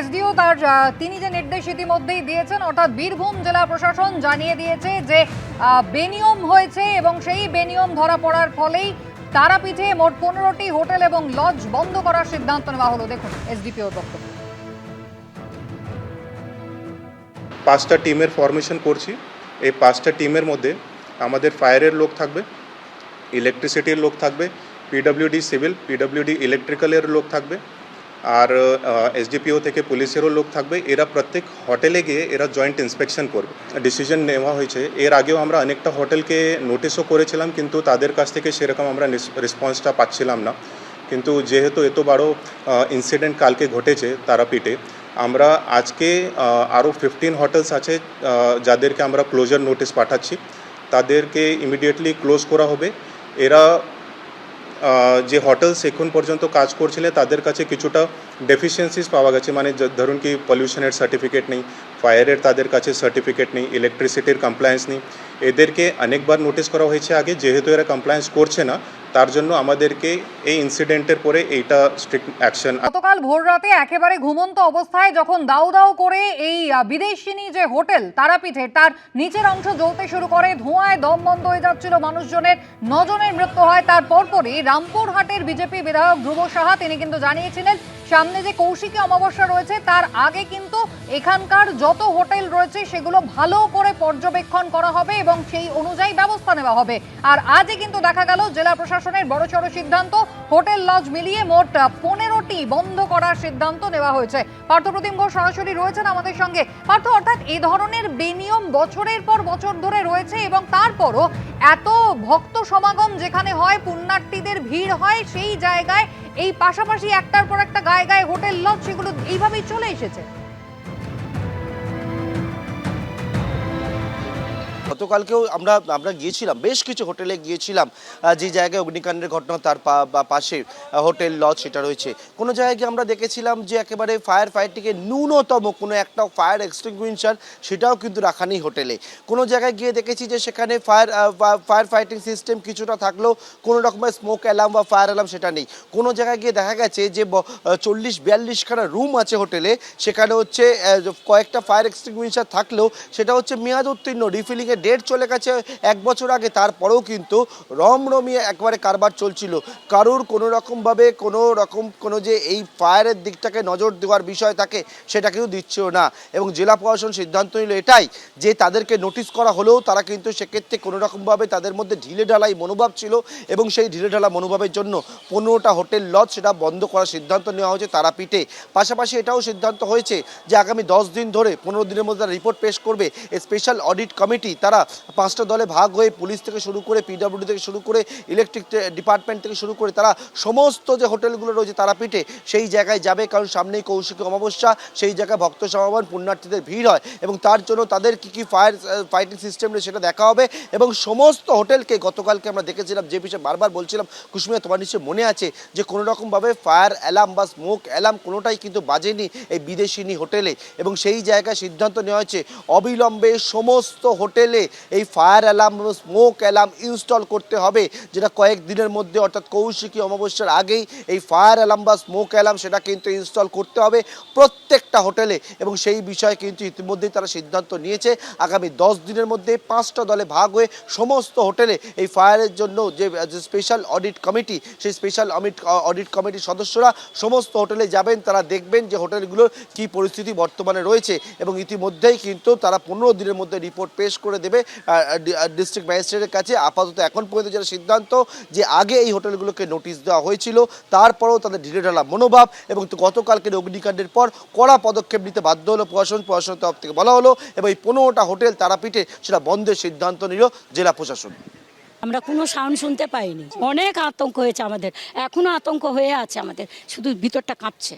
SDO তার তিনি যে নির্দেশ ইতিমধ্যেই দিয়েছেন, অর্থাৎ বীরভূম জেলা প্রশাসন জানিয়ে দিয়েছে যে বেনিয়ম হয়েছে এবং সেই বেনিয়ম ধরা পড়ার ফলেই তারাপীঠে মোট 15টি হোটেল এবং লজ বন্ধ করার সিদ্ধান্ত নেওয়া হলো। দেখুন এসডিপিওর বক্তব্য। 5টা টিমের ফরমেশন করছি। এই 5টা টিমের মধ্যে আমাদের ফায়ারের লোক থাকবে, ইলেকট্রিসিটির লোক থাকবে, পিডব্লিউডি সিভিল, পিডব্লিউডি ইলেকট্রিক্যালের লোক থাকবে, আর এসডিপিও থেকে পুলিশেরও লোক থাকবে। এরা প্রত্যেক হোটেলে গিয়ে এরা জয়েন্ট ইন্সপেকশন করবে। ডিসিশন নেওয়া হয়েছে। এর আগেও আমরা অনেকটা হোটেলকে নোটিশও করেছিলাম, কিন্তু তাদের কাছ থেকে সেরকম আমরা রেসপন্সটা পাচ্ছিলাম না। কিন্তু যেহেতু এত বড় ইনসিডেন্ট কালকে ঘটেছে তারাপীঠে, আমরা আজকে আরও 15 হোটেলস আছে যাদেরকে আমরা ক্লোজার নোটিশ পাঠাচ্ছি। তাদেরকে ইমিডিয়েটলি ক্লোজ করা হবে। এরা যে হোটেলস এখন পর্যন্ত কাজ করছিলেন তাদের কাছে কিছুটা ডেফিসিয়েন্সিস পাওয়া গেছে, মানে ধরুন কি পলিউশনের সার্টিফিকেট নেই, ফায়ারের তাদের কাছে সার্টিফিকেট নেই, ইলেকট্রিসিটির কমপ্লায়েন্স নেই। এদেরকে অনেকবার নোটিশ করা হয়েছে আগে, যেহেতু এরা কমপ্লায়েন্স করছে না তার জন্য আমাদেরকে এই ইনসিডেন্টের পরে এইটা স্ট্রিক্ট অ্যাকশন। গতকাল ভোর রাতে একেবারে ঘুমন্ত অবস্থায় যখন দাউ দাউ করে এই বিদেশিনী যে হোটেল তারাপীঠে তার নিচের অংশ জ্বলতে শুরু করে, ধোঁয়ায় দম বন্ধ হয়ে যাচ্ছিল মানুষজনের, 9 জনের মৃত্যু হয়। তার পরপরই রামপুরহাটের বিজেপি বিধায়ক ধ্রুব সাহা তিনি কিন্তু জানিয়েছিলেন সামনে যে কৌশিকী অমাবস্যা রয়েছে তার আগে কিন্তু এখানকার যত হোটেল রয়েছে সেগুলো ভালো করে পর্যবেক্ষণ করা হবে এবং সেই অনুযায়ী ব্যবস্থা নেওয়া হবে। আর আজই কিন্তু দেখা গেল জেলা প্রশাসনের বড়সড় সিদ্ধান্ত, হোটেল লজ মিলিয়ে মোট 15টি বন্ধ করার সিদ্ধান্ত নেওয়া হয়েছে। পার্থপ্রতিম ঘোষ সরাসরি রয়েছেন আমাদের সঙ্গে। পার্থ, অর্থাৎ এই ধরনের বেনিয়ম বছরের পর বছর ধরে রয়েছে এবং তারপরও এত ভক্ত সমাগম যেখানে হয়, পুণ্যার্থীদের ভিড় হয়, সেই জায়গায় এই পাশাপাশি একটার পর একটা গায়ে গায়ে হোটেল লজ সেগুলো এইভাবেই চলে এসেছে। গতকালকেও আমরা গিয়েছিলাম, বেশ কিছু হোটেলে গিয়েছিলাম যে জায়গায় অগ্নিকাণ্ডের ঘটনা তার পাশে হোটেল লজ সেটা রয়েছে। কোনো জায়গায় আমরা দেখেছিলাম যে একেবারে ফায়ার ফাইটিংয়ে ন্যূনতম কোনো একটা ফায়ার এক্সটিংগুইশার সেটাও কিন্তু রাখা নেই হোটেলে। কোনো জায়গায় গিয়ে দেখেছি যে সেখানে ফায়ার ফাইটিং সিস্টেম কিছুটা থাকলেও কোনো রকমের স্মোক অ্যালার্ম বা ফায়ার অ্যালার্ম সেটা নেই। কোনো জায়গায় গিয়ে দেখা গেছে যে 40-42খানা রুম আছে হোটেলে, সেখানে হচ্ছে কয়েকটা ফায়ার এক্সটিংগুইশার থাকলেও সেটা হচ্ছে মেয়াদ উত্তীর্ণ, রিফিলিংয়ের ডেট চলে গেছে 1 বছর আগে, তারপরেও কিন্তু রমরমিয়ে একবারে কারবার চলছিল। কারোর কোনো রকমভাবে কোনো যে এই ফায়ারের দিকটাকে নজর দেওয়ার বিষয় থাকে সেটা কিন্তু দিচ্ছেও না। এবং জেলা প্রশাসন সিদ্ধান্ত নিল এটাই যে তাদেরকে নোটিশ করা হলেও তারা কিন্তু সেক্ষেত্রে কোনো রকমভাবে তাদের মধ্যে ঢিলেঢালাই মনোভাব ছিল এবং সেই ঢিলেঢালা মনোভাবের জন্য 15টা হোটেল লজ সেটা বন্ধ করার সিদ্ধান্ত নেওয়া হয়েছে তারাপীঠে। পাশাপাশি এটাও সিদ্ধান্ত হয়েছে যে আগামী 10 দিন ধরে 15 দিনের মধ্যে রিপোর্ট পেশ করবে স্পেশাল অডিট কমিটি। তারা 5টা দলে ভাগ হয়ে পুলিশ থেকে শুরু করে, পিডব্লিউডি থেকে শুরু করে, ইলেকট্রিক ডিপার্টমেন্ট থেকে শুরু করে তারা সমস্ত যে হোটেলগুলো রয়েছে তারাপীঠে সেই জায়গায় যাবে। কারণ সামনেই কৌশিকী অমাবস্যা, সেই জায়গায় ভক্ত সমাগম, পুণ্যার্থীদের ভিড় হয় এবং তার জন্য তাদের কী ফায়ার ফাইটিং সিস্টেম রয়েছে সেটা দেখা হবে। এবং সমস্ত হোটেলকে গতকালকে আমরা দেখেছিলাম, যে বিষয়ে বারবার বলছিলাম, কুসুমিয়া তোমার নিশ্চয়ই মনে আছে যে কোনো রকমভাবে ফায়ার অ্যালার্ম বা স্মোক অ্যালার্ম কোনোটাই কিন্তু বাজেনি এই বিদেশিনী হোটেলে। এবং সেই জায়গায় সিদ্ধান্ত নেওয়া হয়েছে অবিলম্বে সমস্ত হোটেলে এই ফায়ার অ্যালার্ম এবং স্মোক অ্যালার্ম ইনস্টল করতে হবে, যেটা কয়েকদিনের মধ্যে অর্থাৎ কৌশিকী অমাবস্যার আগেই এই ফায়ার অ্যালার্ম বা স্মোক অ্যালার্ম সেটা কিন্তু ইনস্টল করতে হবে প্রত্যেকটা হোটেলে। এবং সেই বিষয়ে কিন্তু ইতিমধ্যেই তারা সিদ্ধান্ত নিয়েছে আগামী 10 দিনের মধ্যে 5টা দলে ভাগ হয়ে সমস্ত হোটেলে এই ফায়ারের জন্য যে স্পেশাল অডিট কমিটি, সেই স্পেশাল অডিট কমিটির সদস্যরা সমস্ত হোটেলে যাবেন। তারা দেখবেন যে হোটেলগুলোর কী পরিস্থিতি বর্তমানে রয়েছে এবং ইতিমধ্যেই কিন্তু তারা 15 দিনের মধ্যে রিপোর্ট পেশ করে দেবে ডিস্ট্রিক্ট ম্যাজিস্ট্রেটের কাছে। আপাতত এখন পর্যন্ত যেটা সিদ্ধান্ত, যে আগে এই হোটেলগুলোকে নোটিশ দেওয়া হয়েছিল, তারপরেও তাদের ঢিলেঢালা মনোভাব এবং গতকালকের অগ্নিকাণ্ডের পর কড়া পদক্ষেপ নিতে বাধ্য হলো প্রশাসনের তরফ থেকে বলা হলো এবং এই 15টা হোটেল তারাপীঠে সেটা বন্ধের সিদ্ধান্ত নিল জেলা প্রশাসন। আমরা কোনো সাউন্ড শুনতে পাইনি, অনেক আতঙ্ক হয়েছে আমাদের, এখনো আতঙ্ক হয়ে আছে আমাদের, শুধু ভিতরটা কাঁপছে।